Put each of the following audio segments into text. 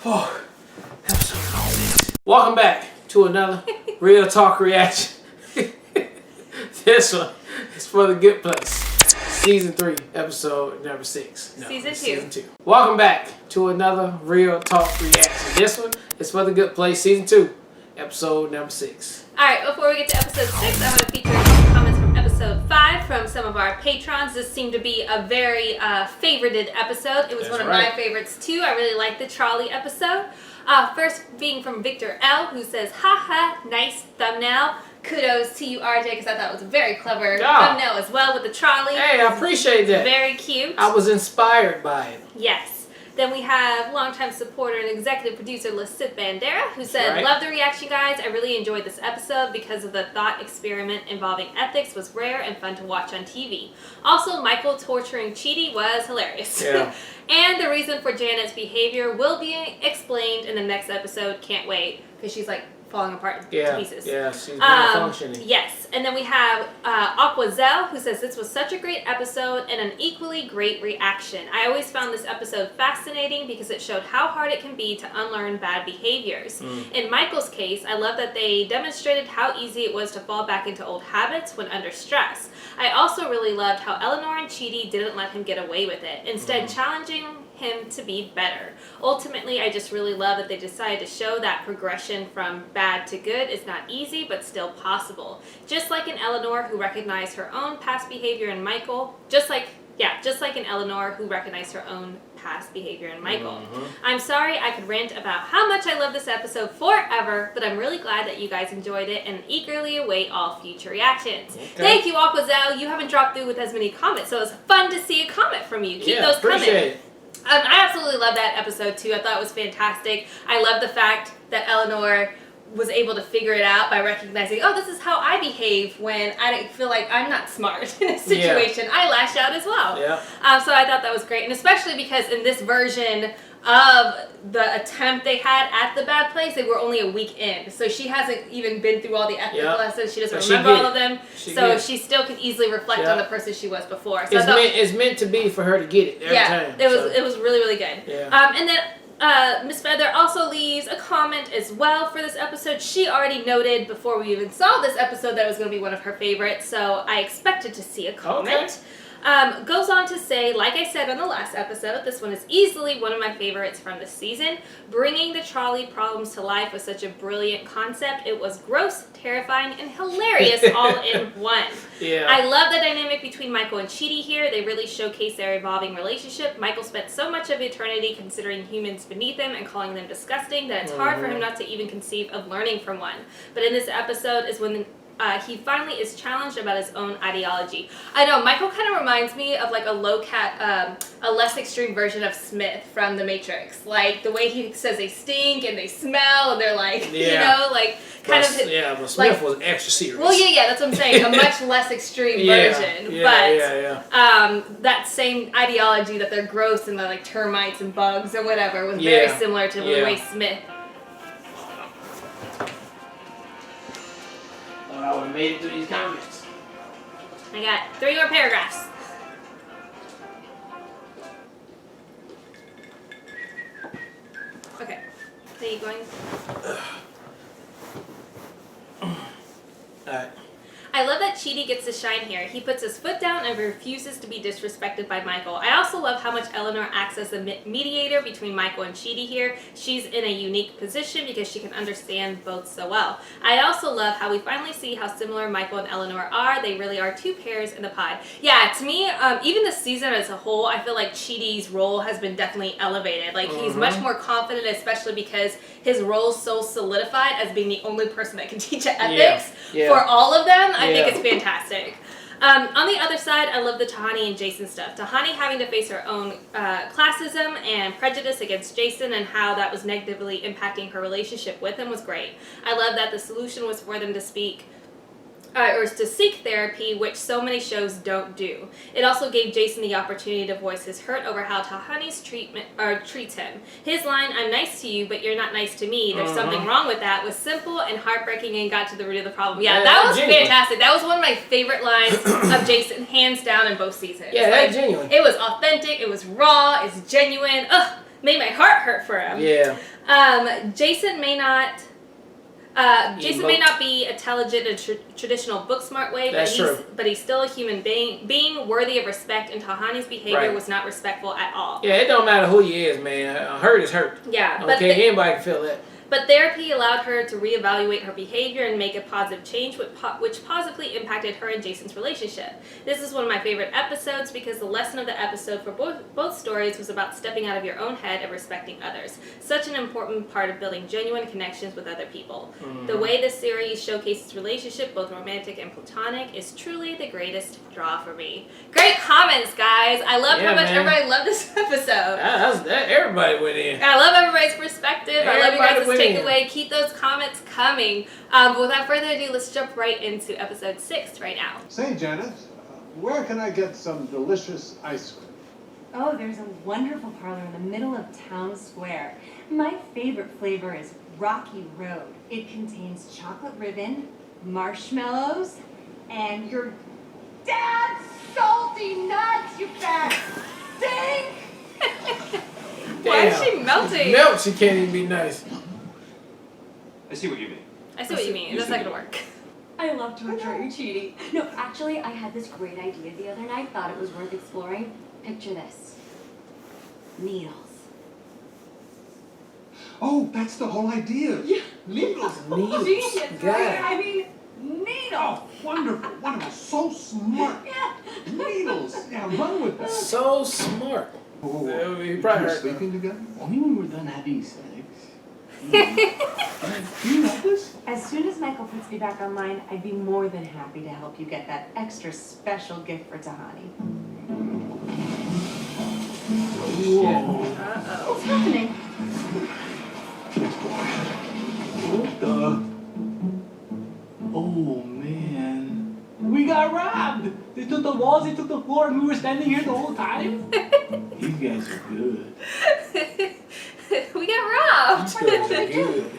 Oh, episode 6. Welcome back to another Real Talk Reaction. This one is for the Good Place. Season 3, episode number 6. No, Season 2. Welcome back to another Real Talk Reaction. This one is for the Good Place. Season 2, episode number 6. Alright, before we get to episode 6, I want to feature a couple comments from episode 5 from some of our patrons. This seemed to be a very favorited episode. It was one of my favorites too. I really liked the trolley episode. First being from Victor L, who says, haha, nice thumbnail. Kudos to you, RJ, because I thought it was a very clever thumbnail as well with the trolley. Hey, I appreciate that. Very cute. I was inspired by it. Yes. Then we have longtime supporter and executive producer Lasith Bandera, who said, love the reaction, guys. I really enjoyed this episode because of the thought experiment involving ethics was rare and fun to watch on TV. Also, Michael torturing Chidi was hilarious. Yeah. And the reason for Janet's behavior will be explained in the next episode. Can't wait, because she's like falling apart to pieces. Yeah, she's malfunctioning. Yes, and then we have Aquazel, who says, this was such a great episode and an equally great reaction. I always found this episode fascinating because it showed how hard it can be to unlearn bad behaviors. In Michael's case, I love that they demonstrated how easy it was to fall back into old habits when under stress. I also really loved how Eleanor and Chidi didn't let him get away with it, instead challenging him to be better. Ultimately, I just really love that they decided to show that progression from bad to good is not easy, but still possible. Just like in Eleanor, who recognized her own past behavior in Michael, just like in Eleanor, who recognized her own past behavior in Michael. I'm sorry I could rant about how much I love this episode forever, but I'm really glad that you guys enjoyed it and eagerly await all future reactions. Thank you, Aquazel. You haven't dropped through with as many comments, so it was fun to see a comment from you. Keep those coming. It. I absolutely love that episode too. I thought it was fantastic. I love the fact that Eleanor was able to figure it out by recognizing, oh, this is how I behave when I feel like I'm not smart in a situation. I lash out as well. So I thought that was great, and especially because in this version of the attempt they had at the bad place, they were only a week in. So she hasn't even been through all the ethics lessons. She doesn't remember all of them. She still can easily reflect on the person she was before. So it's meant to be for her to get it every time. It was really, really good. And then Miss Feather also leaves a comment as well for this episode. She already noted before we even saw this episode that it was going to be one of her favorites, so I expected to see a comment. Goes on to say, like I said on the last episode, this one is easily one of my favorites from this season. Bringing the trolley problems to life was such a brilliant concept. It was gross, terrifying, and hilarious all in one. I love the dynamic between Michael and Chidi here. They really showcase their evolving relationship. Michael spent so much of eternity considering humans beneath him and calling them disgusting that it's hard for him not to even conceive of learning from one. But in this episode is when he finally is challenged about his own ideology. I know, Michael kind of reminds me of like a a less extreme version of Smith from The Matrix. Like the way he says they stink and they smell and they're like, you know, like kind of. Yeah, but Smith was extra serious. Well, yeah, that's what I'm saying. A much less extreme version. But that same ideology that they're gross and they're like termites and bugs or whatever was very similar to the way Smith. I would have made it through these comments. I got 3 more paragraphs. Okay. Are you going? Alright. I love that Chidi gets to shine here. He puts his foot down and refuses to be disrespected by Michael. I also love how much Eleanor acts as a mediator between Michael and Chidi here. She's in a unique position because she can understand both so well. I also love how we finally see how similar Michael and Eleanor are. They really are two pears in the pod. Yeah, to me, even this season as a whole, I feel like Chidi's role has been definitely elevated. Like, he's much more confident, especially because his role's so solidified as being the only person that can teach ethics for all of them. I think it's fantastic. On the other side, I love the Tahani and Jason stuff. Tahani having to face her own classism and prejudice against Jason and how that was negatively impacting her relationship with him was great. I love that the solution was for them to speak or to seek therapy, which so many shows don't do. It also gave Jason the opportunity to voice his hurt over how Tahani's treats him. His line, "I'm nice to you, but you're not nice to me. There's something wrong with that," was simple and heartbreaking and got to the root of the problem. Yeah, that was fantastic. That was one of my favorite lines of Jason, hands down, in both seasons. Yeah, that's genuine. It was authentic, it was raw, it's genuine. Ugh, made my heart hurt for him. Yeah. Jason may not be intelligent in a traditional book smart way, but he's still a human being worthy of respect, and Tahani's behavior was not respectful at all. Yeah, it don't matter who he is, man. Hurt is hurt. Yeah. Okay, anybody can feel that. But therapy allowed her to reevaluate her behavior and make a positive change, which positively impacted her and Jason's relationship. This is one of my favorite episodes because the lesson of the episode for both stories was about stepping out of your own head and respecting others. Such an important part of building genuine connections with other people. Mm-hmm. The way this series showcases relationship, both romantic and platonic, is truly the greatest draw for me. Great comments, guys! I love how much everybody loved this episode. Everybody went in. I love everybody's perspective. I love you guys' takeaway. Keep those comments coming. But without further ado, let's jump right into episode 6 right now. Say, Janet, where can I get some delicious ice cream? Oh, there's a wonderful parlor in the middle of town square. My favorite flavor is Rocky Road. It contains chocolate ribbon, marshmallows, and your dad's salty nuts, you fat stink! Why is she melting? Melt, she can't even be nice. I see what you mean. I see what you mean. It's not going to work. I love to enjoy you, Cheaty. No, actually, I had this great idea the other night. Thought it was worth exploring. Picture this. Needles. Oh, that's the whole idea. Yeah. Needles. Genius, God. right? I mean, needles. Oh, wonderful. Wonderful. So smart. Yeah. Needles. Yeah, run with that. So smart. Oh, He you probably two heard sleeping together? Only when we're done having sex. Do you know this? As soon as Michael puts me back online, I'd be more than happy to help you get that extra special gift for Tahani. Uh-oh. What's happening? What the? Oh, man. We got robbed! They took the walls, they took the floor, and we were standing here the whole time? These guys are good. We got robbed! These guys are good.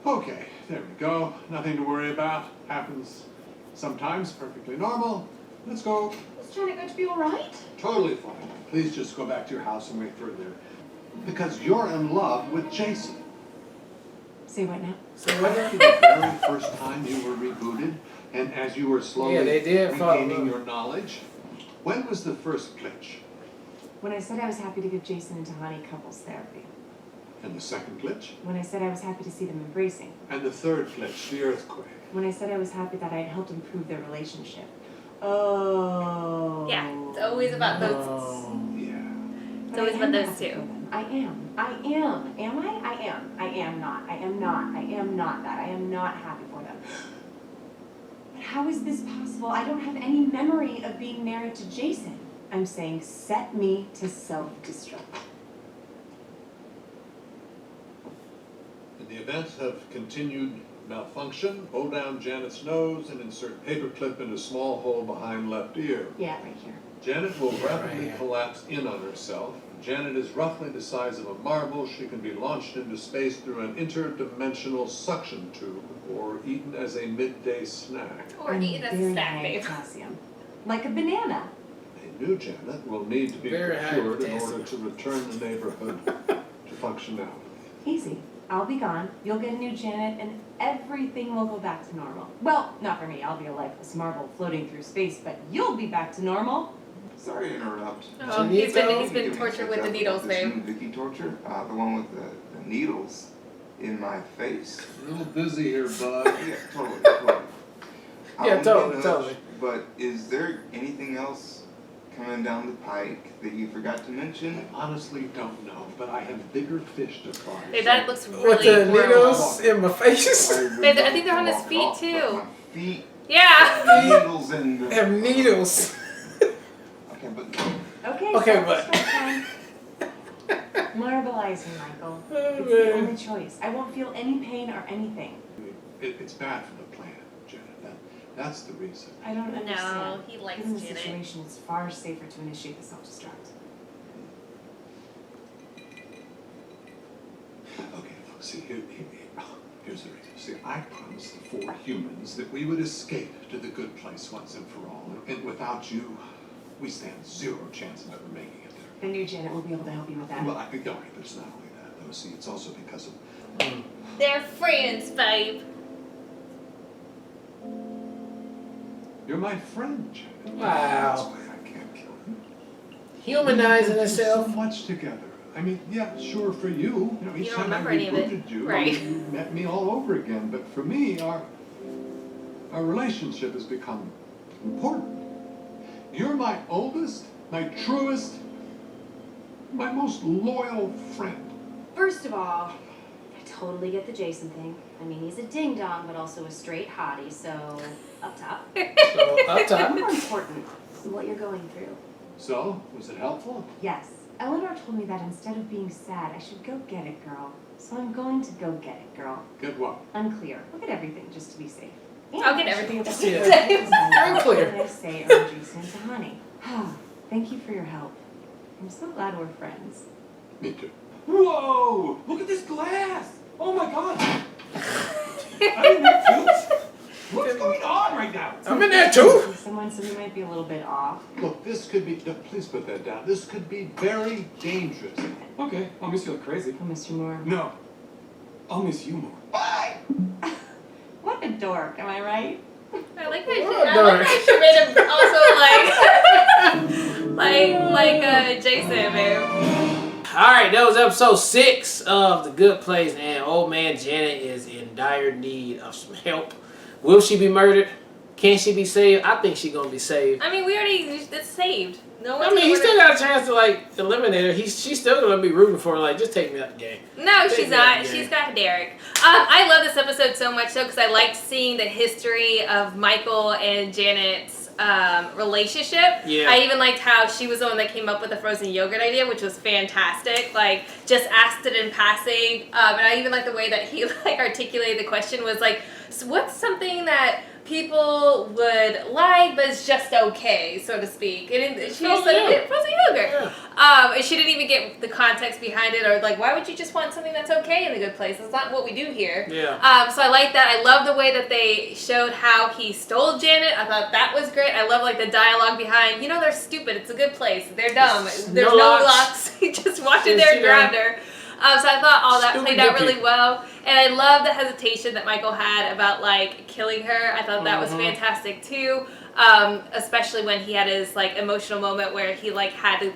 Okay, there we go. Nothing to worry about. Happens sometimes. Perfectly normal. Let's go. Is Janet going to be all right? Totally fine. Please just go back to your house and wait for her there. Because you're in love with Jason. Say what now? So what The very first time you were rebooted, and as you were slowly regaining your knowledge, when was the first glitch? When I said I was happy to give Jason and Tahani couples therapy. And the second glitch? When I said I was happy to see them embracing. And the third glitch, the earthquake? When I said I was happy that I had helped improve their relationship. Oh. Yeah, it's always about those. Yeah. It's always about those two. I am. Am I? I am. I am not. I am not. I am not that. I am not happy for them. But how is this possible? I don't have any memory of being married to Jason. I'm saying set me to self-destruct. In the event of continued malfunction, hold down Janet's nose and insert paperclip in a small hole behind left ear. Yeah, right here. Janet will rapidly collapse in on herself. Janet is roughly the size of a marble. She can be launched into space through an interdimensional suction tube or eaten as a midday snack. Or eaten as a snack, babe. Potassium. Like a banana. A new Janet will need to be procured in order to return the neighborhood to functionality. Easy. I'll be gone, you'll get a new Janet, and everything will go back to normal. Well, not for me, I'll be a lifeless marble floating through space, but you'll be back to normal. Sorry to interrupt. Oh, he's been tortured with the needles, babe. Vicky torture? The one with the needles in my face. A little busy here, bud. Yeah, totally. Yeah, totally. But is there anything else coming down the pike that you forgot to mention? I honestly don't know, but I have bigger fish to fry. Babe, that looks With really the horrible. needles in my face. Babe, I think they're on his feet, Walk too. My feet. Yeah. Needles in the... Have needles. Okay, but... Okay, but- self-destruct time. Marbleizing, Michael. Oh, It's the man. only choice. I won't feel any pain or anything. It's bad for the planet, Janet. That's the reason. I don't No, understand. he likes Given the Janet. situation, it's far safer to initiate the self-destruct. Okay, look, see, here's the reason. See, I promised the 4 humans that we would escape to the good place once and for all. And without you, we stand 0 chance of ever making it there. I knew Janet will be able to help you with that. Well, okay, but it's not only that, though. See, it's also because of... They're friends, babe. You're my friend, Janet. Wow. That's why I can't kill you. Humanizing We do herself. so much together. I mean, yeah, sure, for you. Each You don't time I remember any of it. rebooted you, Right. you met me all over again. But for me, our relationship has become important. You're my oldest, my truest, my most loyal friend. First of all, I totally get the Jason thing. I mean, he's a ding-dong, but also a straight hottie, so up top. So, up top. More important, what you're going through. So, was it helpful? Yes. Eleanor told me that instead of being sad, I should go get it, girl. So I'm going to go get it, girl. Get what? Unclear. Look at everything just to be safe. And I'll get I should everything go just to get be it. safe. Unclear. What did I say or Jason to Honey? Thank you for your help. I'm so glad we're friends. Me too. Whoa! Look at this glass! Oh my god! I'm in there too? What's going on right now? I'm in there too. Someone said we might be a little bit off. Look, this could be... No, please put that down. This could be very dangerous. Okay, I'll miss you like crazy. I'll miss you more. No, I'll miss you more. Bye! What a dork, am I right? I like that. What I like that she made him also like Jason, babe. Alright, that was episode 6 of The Good Place, and old man Janet is in dire need of some help. Will she be murdered? Can she be saved? I think she's gonna be saved. I mean, it's saved. No I one's mean, he gonna- still got a chance to like eliminate her. She's still gonna be rooting for her. Like, just take me out the game. No, Take she's me out not. the game. She's got Derek. I love this episode so much, though, because I liked seeing the history of Michael and Janet's relationship. Yeah. I even liked how she was the one that came up with the frozen yogurt idea, which was fantastic. Like, just asked it in passing. And I even liked the way that he like articulated the question was like, so what's something that people would like, but it's just okay, so to speak. And she just said, frozen yogurt. Yeah. And she didn't even get the context behind it, or like, why would you just want something that's okay in The Good Place? That's not what we do here. Yeah. So I like that. I love the way that they showed how he stole Janet. I thought that was great. I love like the dialogue behind, they're stupid. It's a good place. They're dumb. There's no locks. He just walked in there and grabbed her. So I thought all that played out really well. And I love the hesitation that Michael had about like killing her. I thought that was fantastic too. Especially when he had his like emotional moment where he like had to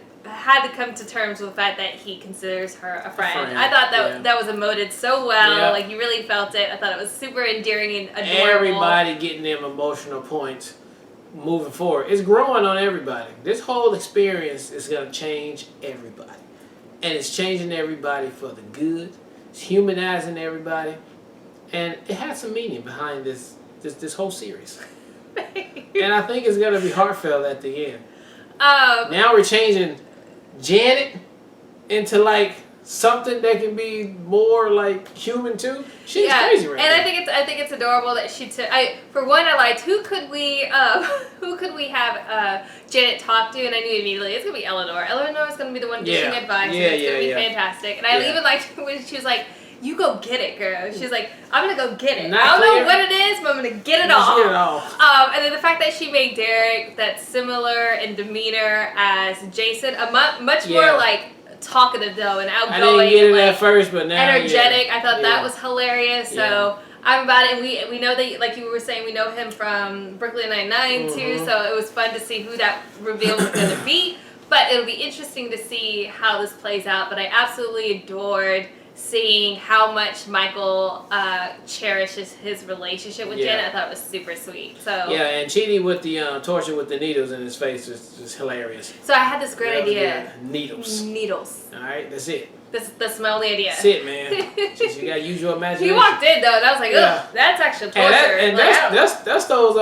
come to terms with the fact that he considers her a friend. I thought that was emoted so well. Yeah. Like you really felt it. I thought it was super endearing and adorable. Everybody getting them emotional points moving forward. It's growing on everybody. This whole experience is gonna change everybody. And it's changing everybody for the good. It's humanizing everybody. And it has some meaning behind this whole series. And I think it's going to be heartfelt at the end. Now we're changing Janet into like something that can be more like human too. She's crazy right now. And I think it's adorable that she took. For one, I liked who could we have Janet talk to, and I knew immediately it's gonna be Eleanor. Eleanor's gonna be the one giving advice. And it's gonna be fantastic. And I even liked when she was like, "You go get it, girl." She's like, "I'm gonna go get it. I don't know what it is, but I'm gonna get it all." And then the fact that she made Derek that's similar in demeanor as Jason, a much more like talkative though and outgoing. I didn't get it and, at first, but now energetic. I thought that was hilarious. Yeah. So I'm about it. And we know that, like you were saying, we know him from Brooklyn Nine-Nine too. So it was fun to see who that reveal was going to be. But it'll be interesting to see how this plays out. But I absolutely adored seeing how much Michael cherishes his relationship with Janet. I thought it was super sweet. So and Chidi with the torture with the needles in his face is hilarious. So I had this great idea. Needles. Needles. All right, that's it. That's my only idea. That's it, man. Just, you gotta use your imagination. He walked in though, and I was like, ugh, that's actual torture. And that's those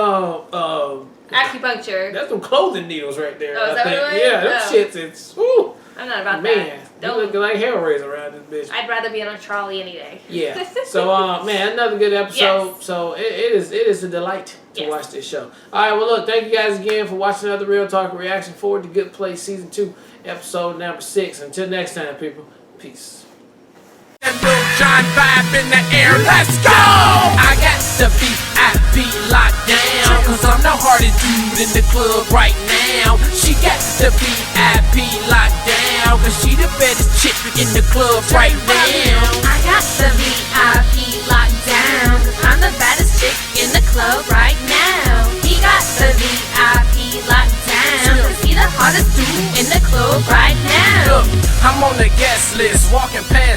acupuncture. That's them clothing needles right there. Oh, is that what it was? Yeah, them shits. It's woo. I'm not about Man, that. you looking like Hellraiser around this bitch. I'd rather be on a trolley any day. Yeah. So, man, another good episode. Yes. So it is a delight to watch this show. All right, well, look, thank you guys again for watching another Real Talk reaction. Forward to Good Place Season 2, Episode number 6. Until next time, people, peace. And Lil Jon vibe in the air, let's go! I got the VIP locked down, cause I'm the hardest dude in the club right now. She got the VIP locked down. down, cause she the baddest chick in the club right now. I got the VIP locked down, cause I'm the baddest chick in the club right now. He got the VIP locked down, cause he the hottest dude in the club right now. Look, I'm on the guest list, walking past